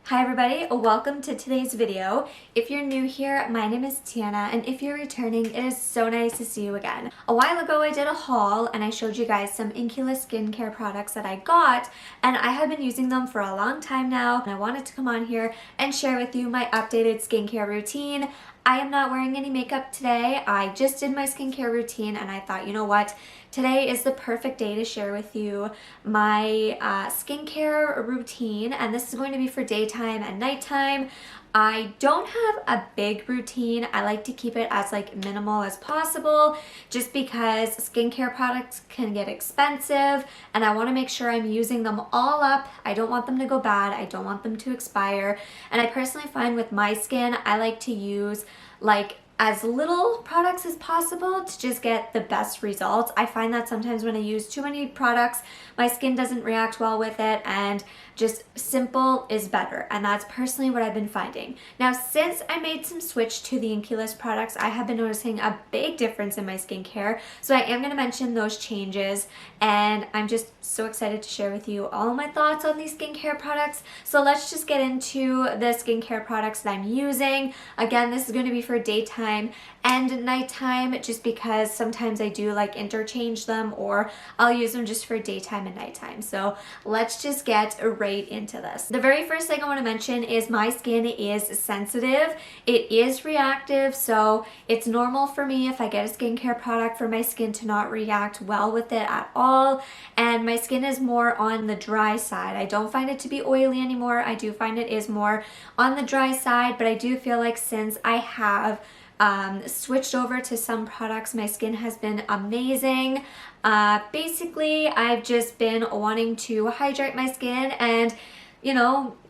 Hi everybody, welcome to today's video. If you're new here, my name is Tiana, and if you're returning, it is so nice to see you again. A while ago I did a haul and I showed you guys some Inculus skincare products that I got, and I have been using them for a long time now, and I wanted to come on here and share with you my updated skincare routine. I am not wearing any makeup today. I just did my skincare routine and I thought, you know what? Today is the perfect day to share with you my skincare routine, and this is going to be for daytime and nighttime. I don't have a big routine. I like to keep it as minimal as possible just because skincare products can get expensive and I want to make sure I'm using them all up. I don't want them to go bad. I don't want them to expire. And I personally find with my skin, I like to use as little products as possible to just get the best results. I find that sometimes when I use too many products, my skin doesn't react well with it, and just simple is better, and that's personally what I've been finding. Now, since I made some switch to the Inculus products, I have been noticing a big difference in my skincare, so I am going to mention those changes, and I'm just so excited to share with you all my thoughts on these skincare products. So let's just get into the skincare products that I'm using. Again, this is going to be for daytime and nighttime just because sometimes I do interchange them, or I'll use them just for daytime and nighttime. So let's just get right into this. The very first thing I want to mention is my skin is sensitive. It is reactive, so it's normal for me if I get a skincare product for my skin to not react well with it at all. And my skin is more on the dry side. I don't find it to be oily anymore. I do find it is more on the dry side, but I do feel like since I have switched over to some products, my skin has been amazing. Basically, I've just been wanting to hydrate my skin and,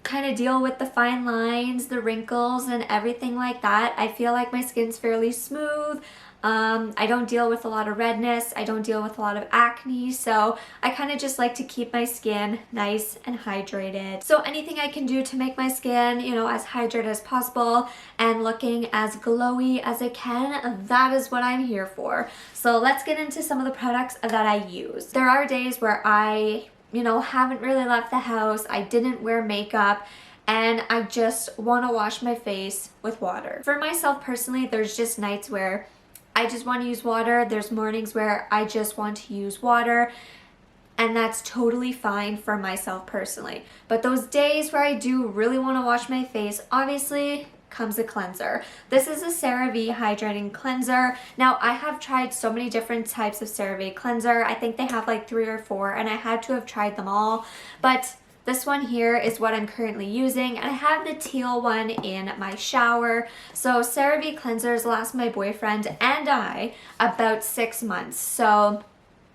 kind of deal with the fine lines, the wrinkles, and everything like that. I feel like my skin's fairly smooth. I don't deal with a lot of redness. I don't deal with a lot of acne, so I kind of just like to keep my skin nice and hydrated. So anything I can do to make my skin, as hydrated as possible and looking as glowy as I can, that is what I'm here for. So let's get into some of the products that I use. There are days where I, haven't really left the house. I didn't wear makeup, and I just want to wash my face with water. For myself personally, there's just nights where I just want to use water. There's mornings where I just want to use water, and that's totally fine for myself personally. But those days where I do really want to wash my face, obviously comes a cleanser. This is a CeraVe Hydrating Cleanser. Now, I have tried so many different types of CeraVe cleanser. I think they have 3 or 4, and I had to have tried them all. But this one here is what I'm currently using, and I have the teal one in my shower. So CeraVe cleansers last my boyfriend and I about 6 months. So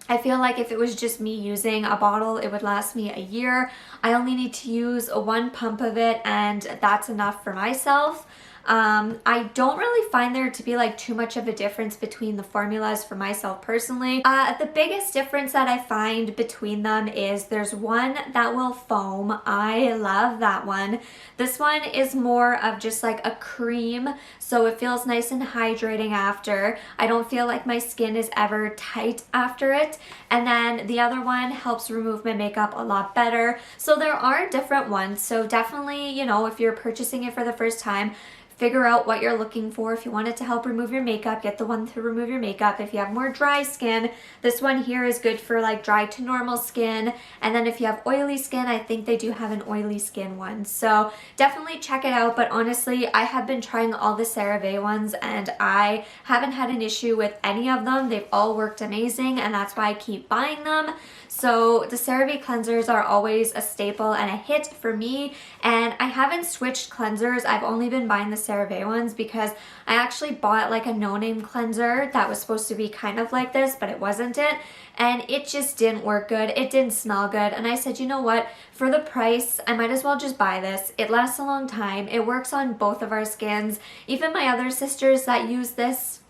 I feel like if it was just me using a bottle, it would last me a year. I only need to use 1 pump of it, and that's enough for myself. I don't really find there to be too much of a difference between the formulas for myself personally. The biggest difference that I find between them is there's one that will foam. I love that one. This one is more of just a cream, so it feels nice and hydrating after. I don't feel like my skin is ever tight after it. And then the other one helps remove my makeup a lot better. So there are different ones. So definitely, if you're purchasing it for the first time, figure out what you're looking for. If you want it to help remove your makeup, get the one to remove your makeup. If you have more dry skin, this one here is good for dry to normal skin. And then if you have oily skin, I think they do have an oily skin one. So definitely check it out. But honestly, I have been trying all the CeraVe ones and I haven't had an issue with any of them. They've all worked amazing, and that's why I keep buying them. So the CeraVe cleansers are always a staple and a hit for me, and I haven't switched cleansers. I've only been buying the CeraVe ones because I actually bought a no-name cleanser that was supposed to be kind of like this, but it wasn't it, and it just didn't work good. It didn't smell good, and I said, you know what, for the price, I might as well just buy this. It lasts a long time. It works on both of our skins. Even my other sisters that use this,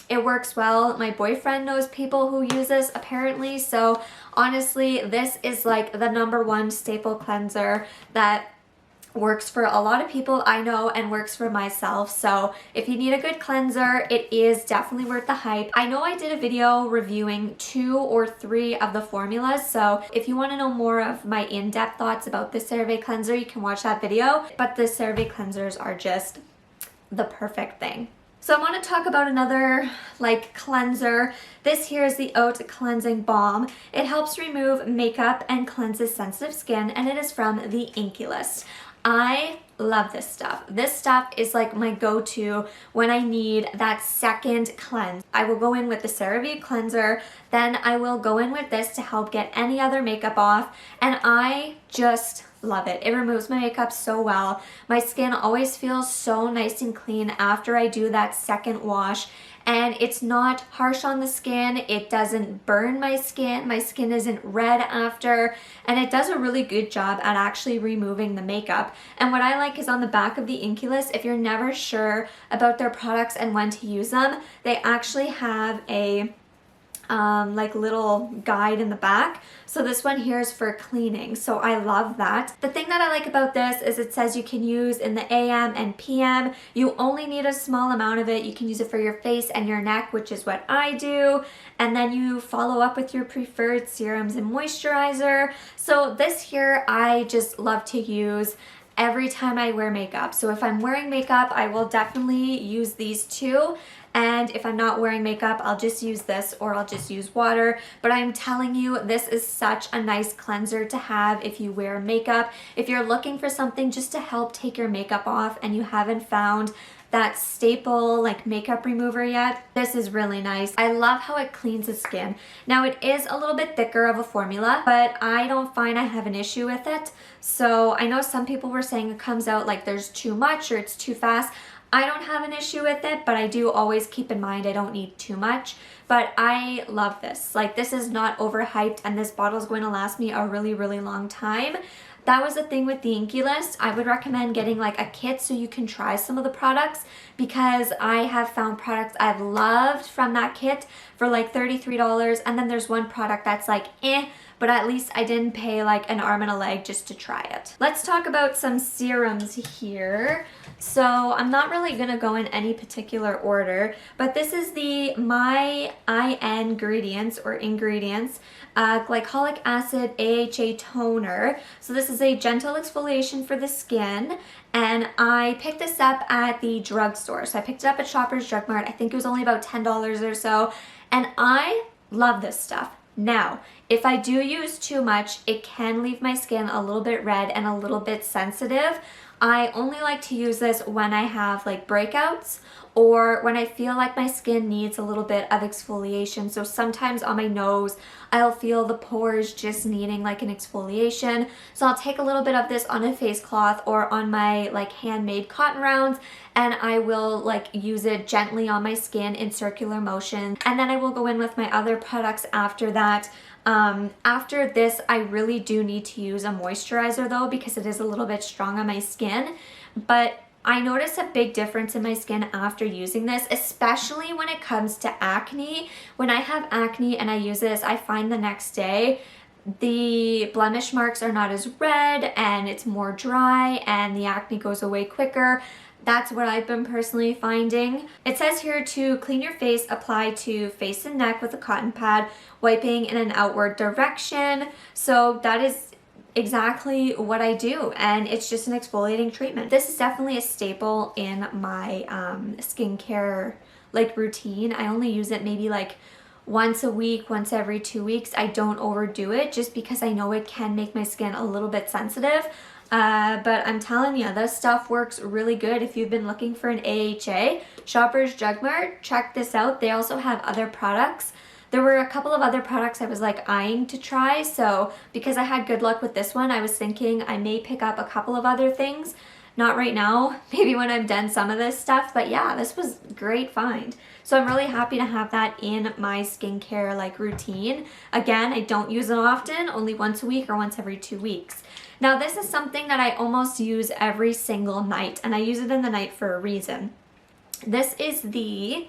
it works well. My boyfriend knows people who use this apparently, so honestly, this is the #1 staple cleanser that works for a lot of people I know and works for myself. So if you need a good cleanser, it is definitely worth the hype. I know I did a video reviewing 2 or 3 of the formulas, so if you want to know more of my in-depth thoughts about the CeraVe cleanser, you can watch that video. But the CeraVe cleansers are just the perfect thing. So I want to talk about another like cleanser. This here is the Oat Cleansing Balm. It helps remove makeup and cleanses sensitive skin, and it is from the Inkey List. I love this stuff. This stuff is like my go-to when I need that second cleanse. I will go in with the CeraVe cleanser, then I will go in with this to help get any other makeup off, and I just love it. It removes my makeup so well. My skin always feels so nice and clean after I do that second wash, and it's not harsh on the skin. It doesn't burn my skin. My skin isn't red after, and it does a really good job at actually removing the makeup. And what I like is on the back of the Inkey List, if you're never sure about their products and when to use them, they actually have a like little guide in the back. So this one here is for cleaning, so I love that. The thing that I like about this is it says you can use in the AM and PM. You only need a small amount of it. You can use it for your face and your neck, which is what I do, and then you follow up with your preferred serums and moisturizer. So this here I just love to use every time I wear makeup. So if I'm wearing makeup, I will definitely use these two. And if I'm not wearing makeup, I'll just use this, or I'll just use water. But I'm telling you, this is such a nice cleanser to have if you wear makeup. If you're looking for something just to help take your makeup off and you haven't found that staple like makeup remover yet, this is really nice. I love how it cleans the skin. Now it is a little bit thicker of a formula, but I don't find I have an issue with it. So I know some people were saying it comes out like there's too much or it's too fast. I don't have an issue with it, but I do always keep in mind I don't need too much. But I love this. Like, this is not overhyped, and this bottle is going to last me a really, really long time. That was the thing with the Inkey List. I would recommend getting like a kit so you can try some of the products, because I have found products I've loved from that kit for like $33, and then there's one product that's like but at least I didn't pay like an arm and a leg just to try it. Let's talk about some serums here. So I'm not really gonna go in any particular order, but this is the My Ingredients glycolic acid AHA toner. So this is a gentle exfoliation for the skin, and I picked this up at the drugstore. So I picked it up at Shoppers Drug Mart. I think it was only about $10 or so, and I love this stuff. Now, if I do use too much, it can leave my skin a little bit red and a little bit sensitive. I only like to use this when I have like breakouts, or when I feel like my skin needs a little bit of exfoliation. So sometimes on my nose, I'll feel the pores just needing like an exfoliation. So I'll take a little bit of this on a face cloth or on my like handmade cotton rounds, and I will like use it gently on my skin in circular motion. And then I will go in with my other products after that. After this, I really do need to use a moisturizer though, because it is a little bit strong on my skin. But I notice a big difference in my skin after using this, especially when it comes to acne. When I have acne and I use this, I find the next day the blemish marks are not as red, and it's more dry, and the acne goes away quicker. That's what I've been personally finding. It says here to clean your face, apply to face and neck with a cotton pad, wiping in an outward direction. So that is exactly what I do, and it's just an exfoliating treatment. This is definitely a staple in my skincare like routine. I only use it maybe like once a week, once every 2 weeks. I don't overdo it just because I know it can make my skin a little bit sensitive. But I'm telling you, this stuff works really good. If you've been looking for an AHA, Shoppers Drug Mart, check this out. They also have other products. There were a couple of other products I was like eyeing to try, so because I had good luck with this one, I was thinking I may pick up a couple of other things. Not right now, maybe when I've done some of this stuff, but yeah, this was a great find. So I'm really happy to have that in my skincare like routine. Again, I don't use it often, only once a week or once every 2 weeks. Now this is something that I almost use every single night, and I use it in the night for a reason. This is the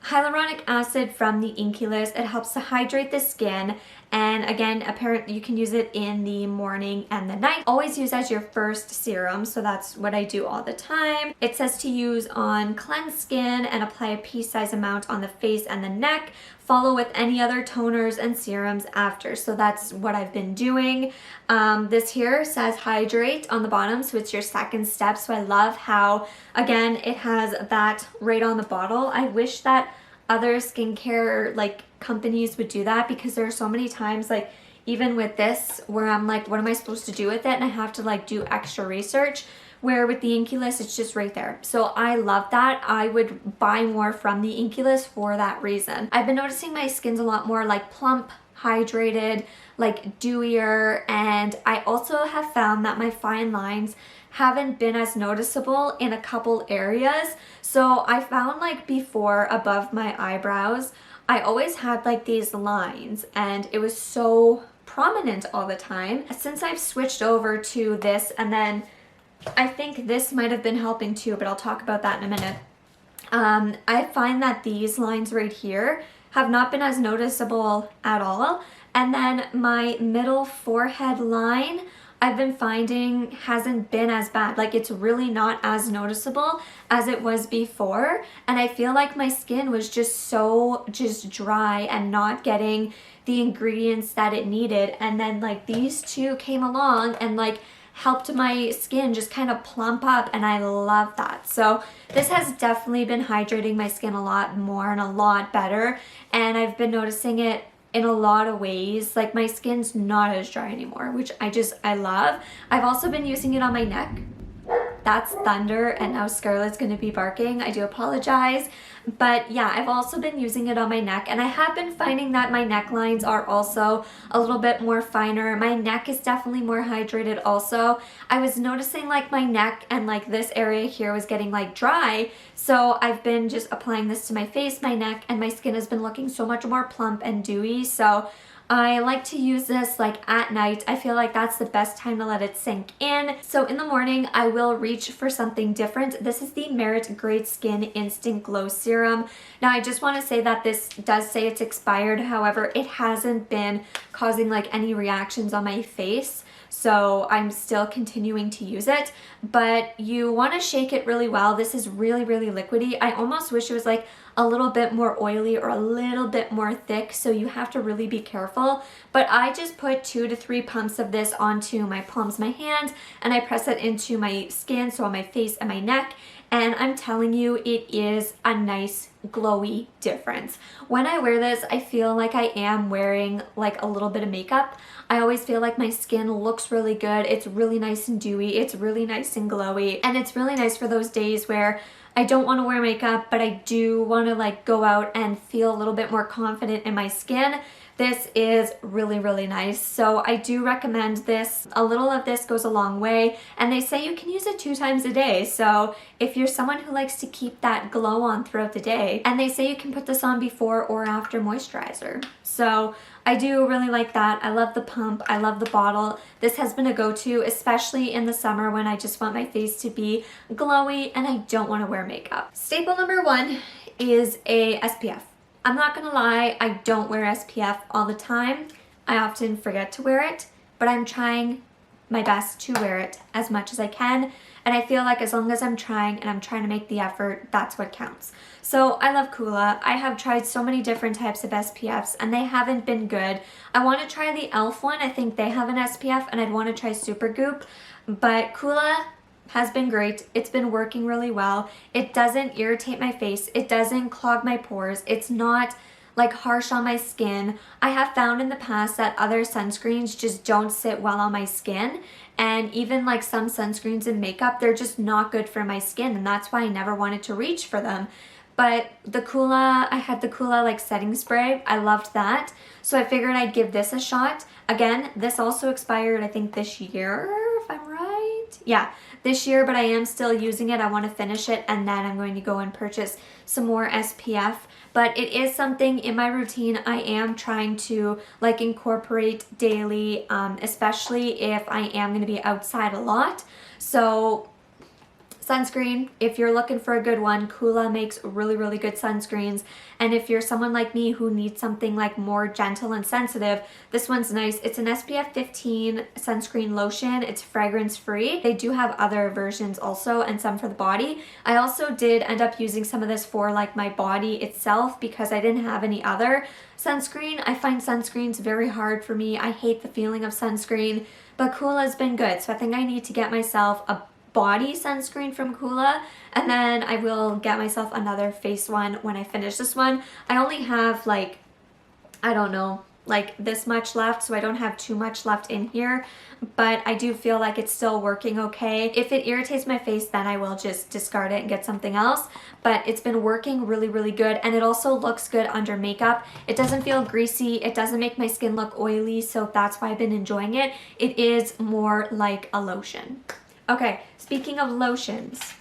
hyaluronic acid from the Inkey List. It helps to hydrate the skin, And again, apparently you can use it in the morning and the night. Always use as your first serum, so that's what I do all the time. It says to use on cleansed skin and apply a pea-sized amount on the face and the neck. Follow with any other toners and serums after. So that's what I've been doing. This here says hydrate on the bottom, so it's your second step. So I love how, again, it has that right on the bottle. I wish that other skincare like companies would do that, because there are so many times, like even with this, where I'm like, what am I supposed to do with it? And I have to like do extra research, where with the Inculus, it's just right there. So I love that. I would buy more from the Inculus for that reason. I've been noticing my skin's a lot more like plump, hydrated, like dewier, and I also have found that my fine lines haven't been as noticeable in a couple areas. So I found like before, above my eyebrows, I always had like these lines and it was so prominent all the time. Since I've switched over to this, and then I think this might have been helping too, but I'll talk about that in a minute. I find that these lines right here have not been as noticeable at all. And then my middle forehead line, I've been finding hasn't been as bad. Like it's really not as noticeable as it was before. And I feel like my skin was just so dry and not getting the ingredients that it needed. And then like these two came along and like helped my skin just kind of plump up, and I love that. So this has definitely been hydrating my skin a lot more and a lot better, and I've been noticing it in a lot of ways. Like my skin's not as dry anymore, which I love. I've also been using it on my neck. That's thunder, and now Scarlett's gonna be barking. I do apologize. But yeah, I've also been using it on my neck, and I have been finding that my necklines are also a little bit more finer. My neck is definitely more hydrated also. I was noticing like my neck and like this area here was getting like dry, so I've been just applying this to my face, my neck, and my skin has been looking so much more plump and dewy. So I like to use this like at night. I feel like that's the best time to let it sink in. So in the morning, I will reach for something different. This is the Merit Great Skin Instant Glow Serum. Now I just want to say that this does say it's expired. However, it hasn't been causing like any reactions on my face, so I'm still continuing to use it. But you want to shake it really well. This is really, really liquidy. I almost wish it was like a little bit more oily or a little bit more thick, so you have to really be careful. But I just put 2 to 3 pumps of this onto my palms of my hands, and I press it into my skin, so on my face and my neck, and I'm telling you, it is a nice glowy difference. When I wear this, I feel like I am wearing like a little bit of makeup. I always feel like my skin looks really good. It's really nice and dewy. It's really nice and glowy, and it's really nice for those days where I don't want to wear makeup, but I do want to like go out and feel a little bit more confident in my skin. This is really, really nice. So I do recommend this. A little of this goes a long way, and they say you can use it 2 times a day. So if you're someone who likes to keep that glow on throughout the day, and they say you can put this on before or after moisturizer. So I do really like that. I love the pump. I love the bottle. This has been a go-to, especially in the summer when I just want my face to be glowy and I don't want to wear makeup. Staple number 1 is a SPF. I'm not gonna lie, I don't wear SPF all the time. I often forget to wear it, but I'm trying my best to wear it as much as I can. And I feel like as long as I'm trying and I'm trying to make the effort, that's what counts. So I love Coola. I have tried so many different types of SPFs and they haven't been good. I want to try the e.l.f. one. I think they have an SPF, and I'd want to try Supergoop. But Coola has been great. It's been working really well. It doesn't irritate my face. It doesn't clog my pores. It's not like harsh on my skin. I have found in the past that other sunscreens just don't sit well on my skin, and even like some sunscreens and makeup, they're just not good for my skin, and that's why I never wanted to reach for them. But the Coola, I had the Coola like setting spray. I loved that. So I figured I'd give this a shot. Again, this also expired I think this year, if I'm right. Yeah, this year, but I am still using it. I want to finish it, and then I'm going to go and purchase some more SPF. But it is something in my routine I am trying to like incorporate daily, especially if I am going to be outside a lot. So Sunscreen, if you're looking for a good one, Coola makes really, really good sunscreens. And if you're someone like me who needs something like more gentle and sensitive, this one's nice. It's an SPF 15 sunscreen lotion. It's fragrance free. They do have other versions also and some for the body. I also did end up using some of this for like my body itself because I didn't have any other sunscreen. I find sunscreens very hard for me. I hate the feeling of sunscreen, but Coola's been good. So I think I need to get myself a body sunscreen from Coola, and then I will get myself another face one when I finish this one. I only have like, I don't know, like this much left, so I don't have too much left in here, but I do feel like it's still working okay. If it irritates my face, then I will just discard it and get something else, but it's been working really, really good, and it also looks good under makeup. It doesn't feel greasy, it doesn't make my skin look oily, so that's why I've been enjoying it. It is more like a lotion. Okay, speaking of lotions,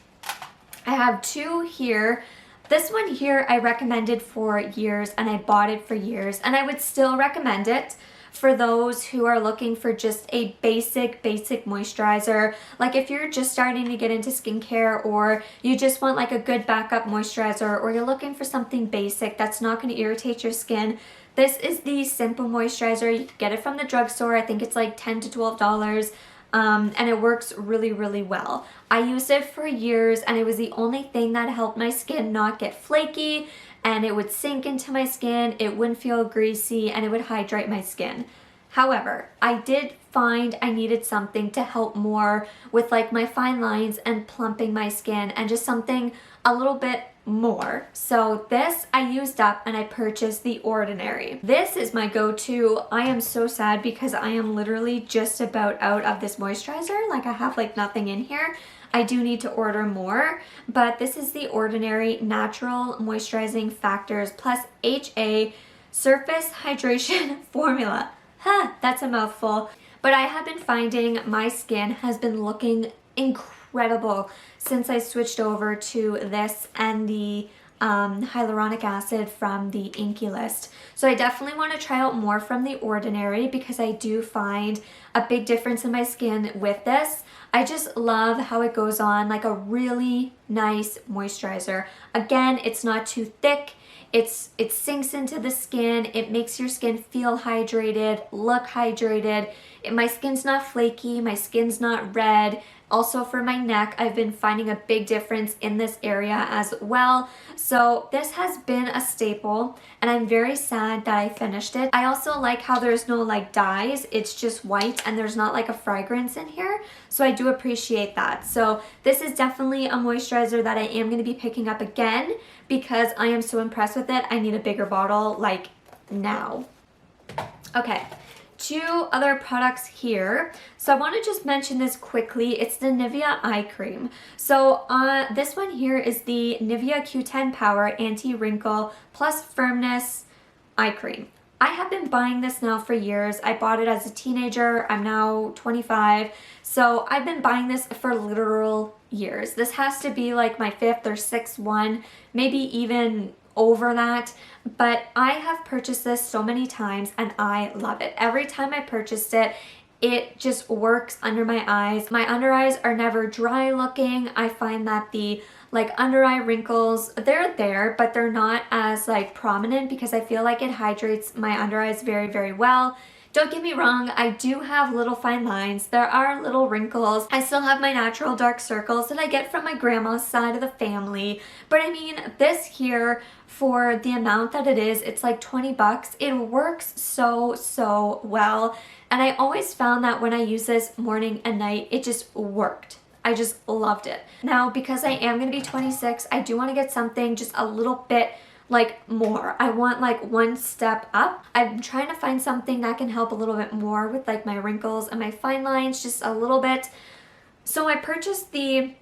I have two here. This one here I recommended for years, and I bought it for years, and I would still recommend it for those who are looking for just a basic moisturizer. Like if you're just starting to get into skincare, or you just want like a good backup moisturizer, or you're looking for something basic that's not going to irritate your skin, this is the Simple Moisturizer. You can get it from the drugstore. I think it's like $10 to $12. And it works really, really well. I used it for years, and it was the only thing that helped my skin not get flaky, and it would sink into my skin, it wouldn't feel greasy, and it would hydrate my skin. However, I did find I needed something to help more with like my fine lines and plumping my skin, and just something a little bit more. So this I used up, and I purchased the Ordinary. This is my go-to. I am so sad because I am literally just about out of this moisturizer. Like I have like nothing in here. I do need to order more, but this is the Ordinary Natural Moisturizing Factors plus HA Surface Hydration Formula. Huh, that's a mouthful. But I have been finding my skin has been looking incredible since I switched over to this and the hyaluronic acid from the Inky List. So I definitely want to try out more from the Ordinary because I do find a big difference in my skin with this. I just love how it goes on like a really nice moisturizer. Again, it's not too thick. It sinks into the skin. It makes your skin feel hydrated, look hydrated. My skin's not flaky. My skin's not red. Also for my neck, I've been finding a big difference in this area as well. So this has been a staple, and I'm very sad that I finished it. I also like how there's no like dyes. It's just white, and there's not like a fragrance in here. So I do appreciate that. So this is definitely a moisturizer that I am going to be picking up again because I am so impressed with it. I need a bigger bottle like now. Okay. Two other products here. So I want to just mention this quickly. It's the Nivea eye cream. So this one here is the Nivea Q10 Power Anti-Wrinkle Plus Firmness Eye Cream. I have been buying this now for years. I bought it as a teenager. I'm now 25. So I've been buying this for literal years. This has to be like my fifth or sixth one, maybe even over that, but I have purchased this so many times and I love it. Every time I purchased it, it just works under my eyes. My under eyes are never dry looking. I find that the like under eye wrinkles, they're there, but they're not as like prominent because I feel like it hydrates my under eyes very, very well. Don't get me wrong, I do have little fine lines. There are little wrinkles. I still have my natural dark circles that I get from my grandma's side of the family. But I mean, this here, for the amount that it is, it's like 20 bucks. It works so, so well. And I always found that when I use this morning and night, it just worked. I just loved it. Now, because I am going to be 26, I do want to get something just a little bit like more. I want like one step up. I'm trying to find something that can help a little bit more with like my wrinkles and my fine lines just a little bit. So I purchased the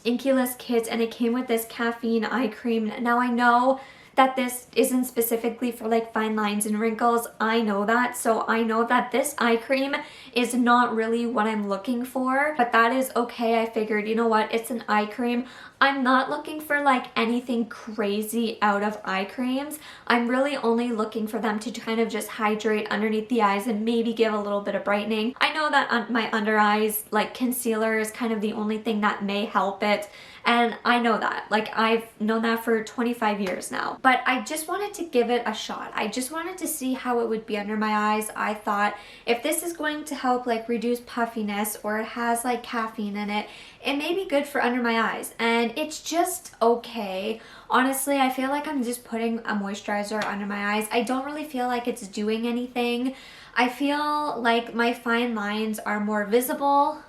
Inky List kit and it came with this caffeine eye cream. Now I know that this isn't specifically for like fine lines and wrinkles. I know that. So I know that this eye cream is not really what I'm looking for, but that is okay. I figured, you know what, it's an eye cream. I'm not looking for like anything crazy out of eye creams. I'm really only looking for them to kind of just hydrate underneath the eyes and maybe give a little bit of brightening. I know that my under eyes, like concealer is kind of the only thing that may help it. And I know that, like I've known that for 25 years now, but I just wanted to give it a shot. I just wanted to see how it would be under my eyes. I thought if this is going to help like reduce puffiness, or it has like caffeine in it, it may be good for under my eyes, and it's just okay. Honestly, I feel like I'm just putting a moisturizer under my eyes. I don't really feel like it's doing anything. I feel like my fine lines are more visible.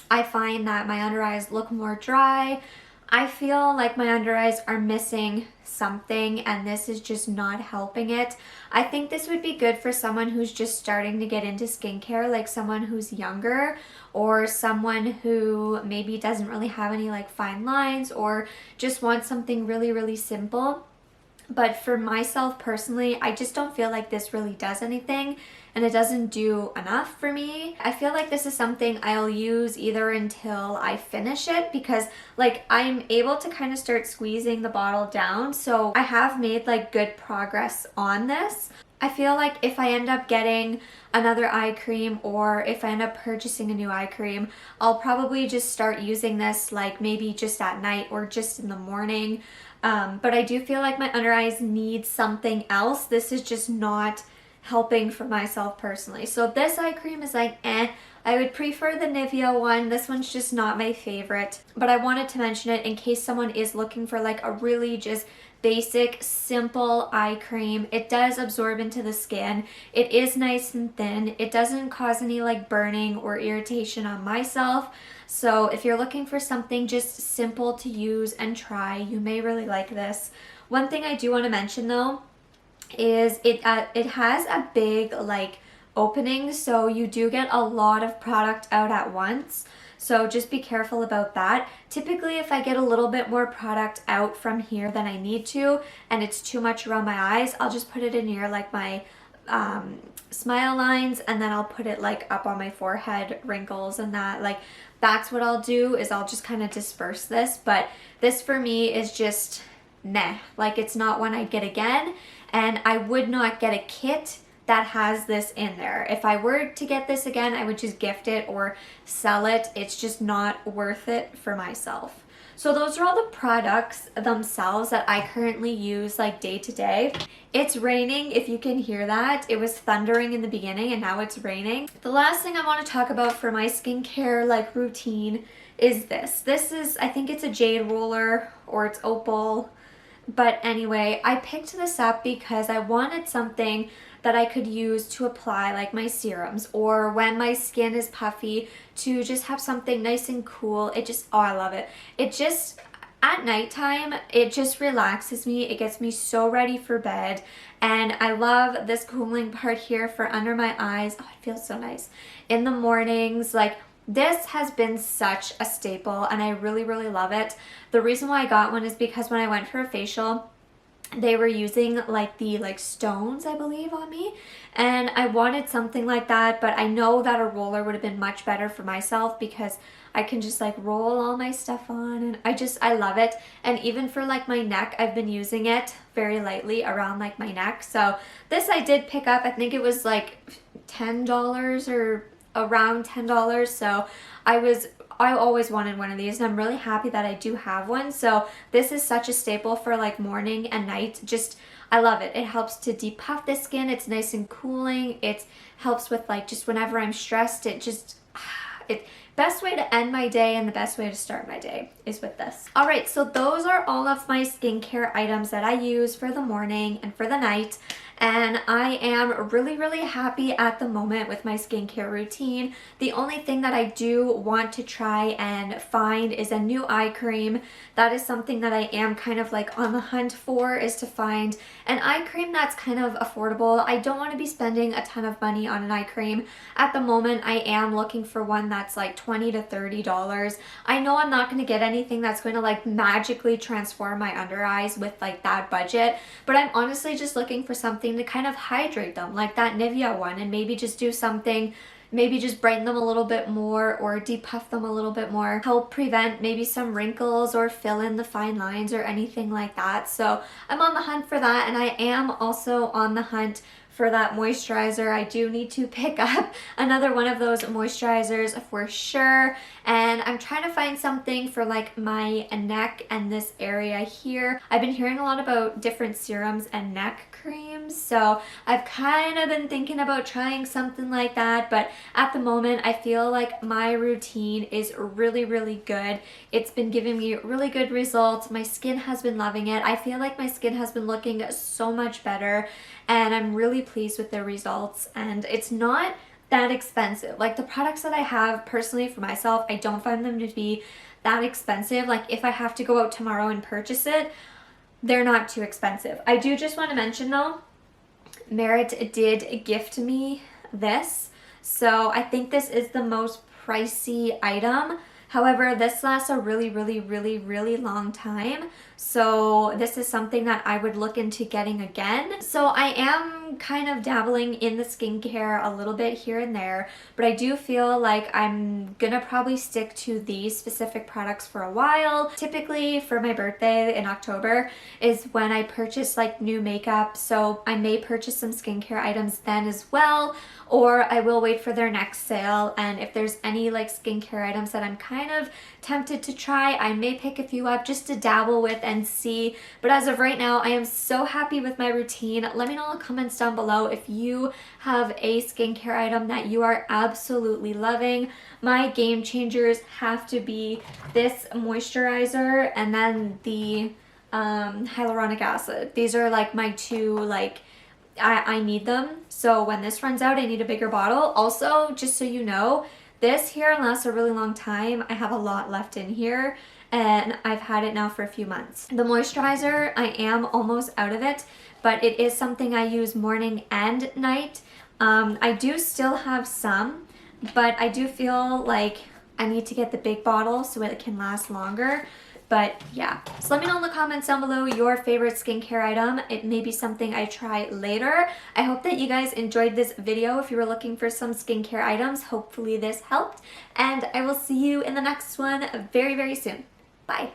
I find that my under eyes look more dry. I feel like my under eyes are missing something, and this is just not helping it. I think this would be good for someone who's just starting to get into skincare, like someone who's younger, or someone who maybe doesn't really have any like fine lines, or just wants something really, really simple. But for myself personally, I just don't feel like this really does anything, and it doesn't do enough for me. I feel like this is something I'll use either until I finish it, because like I'm able to kind of start squeezing the bottle down, so I have made like good progress on this. I feel like if I end up getting another eye cream, or if I end up purchasing a new eye cream, I'll probably just start using this like maybe just at night or just in the morning. But I do feel like my under eyes need something else. This is just not helping for myself personally. So this eye cream is like I would prefer the Nivea one. This one's just not my favorite, but I wanted to mention it in case someone is looking for like a really just basic, simple eye cream. It does absorb into the skin. It is nice and thin. It doesn't cause any like burning or irritation on myself. So if you're looking for something just simple to use and try, you may really like this. One thing I do want to mention though is it has a big like opening, so you do get a lot of product out at once. So just be careful about that. Typically, if I get a little bit more product out from here than I need to, and it's too much around my eyes, I'll just put it in near like my smile lines, and then I'll put it like up on my forehead, wrinkles and that. Like that's what I'll do, is I'll just kind of disperse this. But this for me is just meh. Like it's not one I get again, and I would not get a kit that has this in there. If I were to get this again, I would just gift it or sell it. It's just not worth it for myself. So those are all the products themselves that I currently use like day to day. It's raining, if you can hear that. It was thundering in the beginning and now it's raining. The last thing I want to talk about for my skincare like routine is this. This is, I think it's a jade roller, or it's opal. But anyway, I picked this up because I wanted something that I could use to apply like my serums, or when my skin is puffy, to just have something nice and cool. It just, oh, I love it. It just, at nighttime, it just relaxes me. It gets me so ready for bed. And I love this cooling part here for under my eyes. Oh, it feels so nice. In the mornings, like this has been such a staple and I really, really love it. The reason why I got one is because when I went for a facial, they were using like the stones, I believe, on me, and I wanted something like that, but I know that a roller would have been much better for myself because I can just like roll all my stuff on, and I love it. And even for like my neck, I've been using it very lightly around like my neck. So this I did pick up. I think it was like $10 or around $10. So I always wanted one of these, and I'm really happy that I do have one. So this is such a staple for like morning and night. Just, I love it. It helps to depuff the skin. It's nice and cooling. It helps with like just whenever I'm stressed. Best way to end my day and the best way to start my day is with this. All right, so those are all of my skincare items that I use for the morning and for the night. And I am really, really happy at the moment with my skincare routine. The only thing that I do want to try and find is a new eye cream. That is something that I am kind of like on the hunt for, is to find an eye cream that's kind of affordable. I don't want to be spending a ton of money on an eye cream. At the moment, I am looking for one that's like $20 to $30. I know I'm not going to get anything that's going to like magically transform my under eyes with like that budget, but I'm honestly just looking for something to kind of hydrate them, like that Nivea one, and maybe just do something, maybe just brighten them a little bit more or depuff them a little bit more, help prevent maybe some wrinkles or fill in the fine lines or anything like that. So I'm on the hunt for that, and I am also on the hunt for that moisturizer. I do need to pick up another one of those moisturizers for sure, and I'm trying to find something for like my neck and this area here. I've been hearing a lot about different serums and neck creams, so I've kind of been thinking about trying something like that, but at the moment I feel like my routine is really good. It's been giving me really good results. My skin has been loving it. I feel like my skin has been looking so much better, and I'm really pleased with the results, and it's not that expensive. Like the products that I have personally for myself, I don't find them to be that expensive. Like if I have to go out tomorrow and purchase it, they're not too expensive. I do just want to mention though, Merit did gift me this, so I think this is the most pricey item. However, this lasts a really long time, so this is something that I would look into getting again. So I am kind of dabbling in the skincare a little bit here and there, but I do feel like I'm gonna probably stick to these specific products for a while. Typically for my birthday in October is when I purchase like new makeup, so I may purchase some skincare items then as well, or I will wait for their next sale, and if there's any like skincare items that I'm kind of tempted to try, I may pick a few up just to dabble with and see. But as of right now, I am so happy with my routine. Let me know in the comments down below if you have a skincare item that you are absolutely loving. My game changers have to be this moisturizer and then the hyaluronic acid. These are like my two, like I need them. So when this runs out, I need a bigger bottle. Also, just so you know, this here lasts a really long time. I have a lot left in here, and I've had it now for a few months. The moisturizer, I am almost out of it, but it is something I use morning and night. I do still have some, but I do feel like I need to get the big bottle so it can last longer. But yeah, so let me know in the comments down below your favorite skincare item. It may be something I try later. I hope that you guys enjoyed this video. If you were looking for some skincare items, hopefully this helped. And I will see you in the next one very soon. Bye.